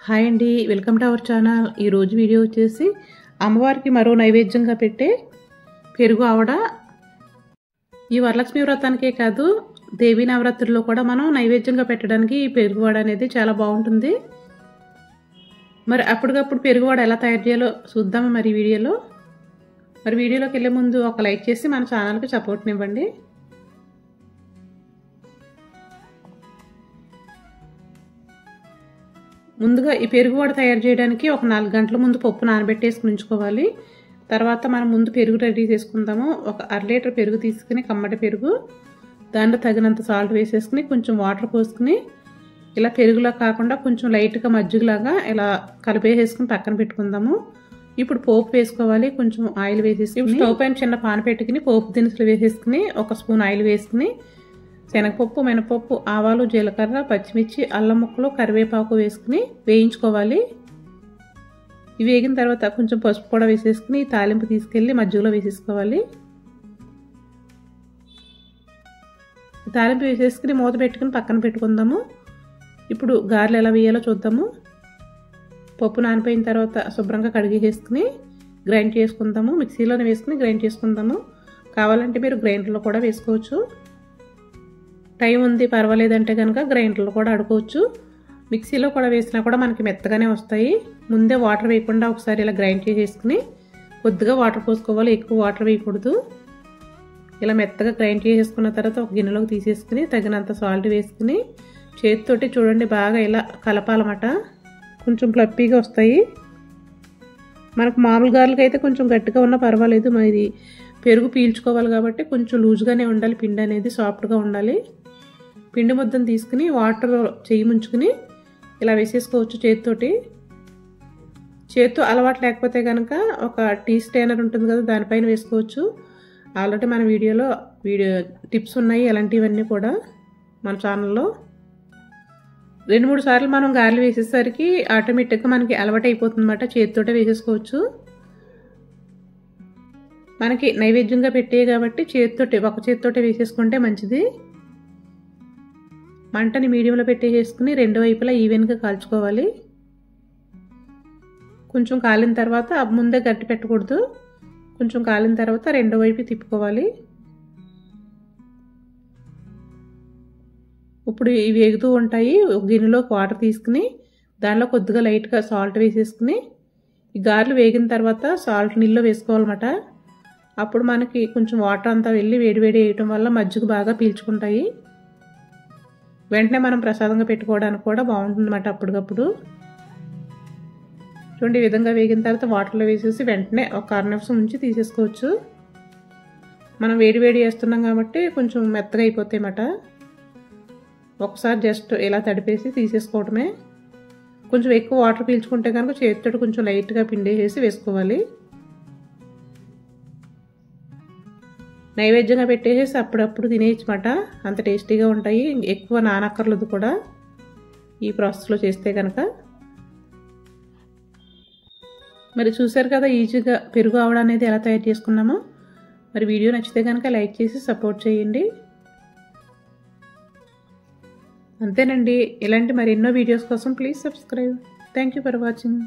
Hi అండి, welcome to our channel. ఈరోజు video వచ్చేసి అమ్మవారికి మరో నైవేద్యంగా పెట్టే పెరుగు ఆవడ. ఈ వరలక్ష్మి వ్రతానికే కాదు, దేవీ నవరాత్రుల్లో కూడా మనం నైవేద్యంగా పెట్టడానికి ఈ పెరుగు వడ అనేది చాలా బాగుంటుంది. మరి అప్పటికప్పుడు పెరుగు వడ ఎలా తయారు చేయాలో చూద్దాము మరి వీడియోలో. మరి వీడియోలోకి వెళ్ళే ముందు ఒక లైక్ చేసి మన ఛానల్కి సపోర్ట్నివ్వండి. ముందుగా ఈ పెరుగు వడ తయారు చేయడానికి ఒక 4 గంటల ముందు పప్పు నానబెట్టేసుకుని ఉంచుకోవాలి. తర్వాత మనం ముందు పెరుగు రెడీ చేసుకుందాము. ఒక 1/2 లీటర్ పెరుగు తీసుకుని, కమ్మటి పెరుగు, దాంట్లో తగినంత సాల్ట్ వేసేసుకుని కొంచెం వాటర్ పోసుకుని ఇలా పెరుగులా కాకుండా కొంచెం లైట్గా మజ్జిగలాగా ఇలా కలిపేసేసుకుని పక్కన పెట్టుకుందాము. ఇప్పుడు పోపు వేసుకోవాలి. కొంచెం ఆయిల్ వేసేసుకుని స్టవ్ పైన చిన్న పాన్ పెట్టుకుని పోపు దినుసులు వేసేసుకుని 1 స్పూన్ ఆయిల్ వేసుకుని శనగపప్పు, మినపప్పు, ఆవాలు, జీలకర్ర, పచ్చిమిర్చి, అల్లం ముక్కలు, కరివేపాకు వేసుకుని వేయించుకోవాలి. ఇవి వేగిన తర్వాత కొంచెం పసుపు కూడా వేసేసుకుని తాలింపు తీసుకెళ్ళి మజ్జిగలో వేసేసుకోవాలి. తాలింపు వేసేసుకుని మూత పెట్టుకుని పక్కన పెట్టుకుందాము. ఇప్పుడు గారెలు ఎలా వేయాలో చూద్దాము. పప్పు నానిపోయిన తర్వాత శుభ్రంగా కడిగేసుకుని గ్రైండ్ చేసుకుందాము. మిక్సీలోనే వేసుకుని గ్రైండ్ చేసుకుందాము. కావాలంటే మీరు గ్రైండర్లో కూడా వేసుకోవచ్చు. టైం ఉంది పర్వాలేదంటే కనుక గ్రైండర్లో కూడా ఆడుకోవచ్చు. మిక్సీలో కూడా వేసినా కూడా మనకి మెత్తగానే వస్తాయి. ముందే వాటర్ వేయకుండా ఒకసారి ఇలా గ్రైండ్ చేసేసుకుని కొద్దిగా వాటర్ పోసుకోవాలి, ఎక్కువ వాటర్ వేయకూడదు. ఇలా మెత్తగా గ్రైండ్ చేసేసుకున్న తర్వాత ఒక గిన్నెలోకి తీసేసుకుని తగినంత సాల్ట్ వేసుకుని చేతితోటి చూడండి బాగా ఇలా కలపాలన్నమాట. కొంచెం ఫ్లప్పీగా వస్తాయి. మనకు మామూలు గారెలకి అయితే కొంచెం గట్టిగా ఉన్నా పర్వాలేదు. మరి పెరుగు పీల్చుకోవాలి కాబట్టి కొంచెం లూజ్గానే ఉండాలి. పిండి అనేది సాఫ్ట్గా ఉండాలి. పిండి ముద్దను తీసుకుని వాటర్ చెయ్యి ముంచుకుని ఇలా వేసేసుకోవచ్చు చేతితోటి. చేతితో అలవాటు లేకపోతే కనుక ఒక టీ స్టైనర్ ఉంటుంది కదా, దానిపైన వేసుకోవచ్చు. ఆల్రెడీ మన వీడియో టిప్స్ ఉన్నాయి అలాంటివన్నీ కూడా మన ఛానల్లో. 2-3 సార్లు మనం గారెలు వేసేసరికి ఆటోమేటిక్గా మనకి అలవాటు అయిపోతుంది అన్నమాట. చేతితోటే వేసేసుకోవచ్చు. మనకి నైవేద్యంగా పెట్టే కాబట్టి ఒక చేతితోటే వేసేసుకుంటే మంచిది. మంటని మీడియంలో పెట్టేసుకుని 2 వైపులా ఈవెన్గా కాల్చుకోవాలి. కొంచెం కాలిన తర్వాత ముందే గట్టి పెట్టకూడదు. కొంచెం కాలిన తర్వాత 2వ వైపు తిప్పుకోవాలి. ఇప్పుడు ఇవి వేగుతూ ఉంటాయి. ఒక గిన్నెలోకి వాటర్ తీసుకుని దానిలో కొద్దిగా లైట్గా సాల్ట్ వేసేసుకుని ఈ గారెలు వేగిన తర్వాత సాల్ట్ నీళ్ళలో వేసుకోవాలన్నమాట. అప్పుడు మనకి కొంచెం వాటర్ అంతా వెళ్ళి వేడి వేయటం వల్ల మజ్జిగ బాగా పీల్చుకుంటాయి. వెంటనే మనం ప్రసాదంగా పెట్టుకోవడానికి కూడా బాగుంటుంది అన్నమాట. అప్పటికప్పుడు చూడండి ఈ విధంగా వేగిన తర్వాత వాటర్లో వేసేసి వెంటనే ఒక 1/2 నిమిషం ఉంచి తీసేసుకోవచ్చు. మనం వేడి వేస్తున్నాం కాబట్టి కొంచెం మెత్తగా అయిపోతాయి అన్నమాట. ఒకసారి జస్ట్ ఇలా తడిపేసి తీసేసుకోవడమే. కొంచెం ఎక్కువ వాటర్ పీల్చుకుంటే కనుక చేతితో కొంచెం లైట్గా పిండేసి వేసుకోవాలి. నైవేద్యంగా పెట్టేసి అప్పుడప్పుడు తినేయచ్చమాట. అంత టేస్టీగా ఉంటాయి. ఎక్కువ నానక్కర్లేదు కూడా ఈ ప్రాసెస్లో చేస్తే కనుక. మరి చూసారు కదా ఈజీగా పెరుగు ఆవడ అనేది ఎలా తయారు చేసుకున్నామో. మరి వీడియో నచ్చితే కనుక లైక్ చేసి సపోర్ట్ చేయండి. అంతేనండి. ఇలాంటి మరెన్నో వీడియోస్ కోసం please subscribe. Thank you for watching.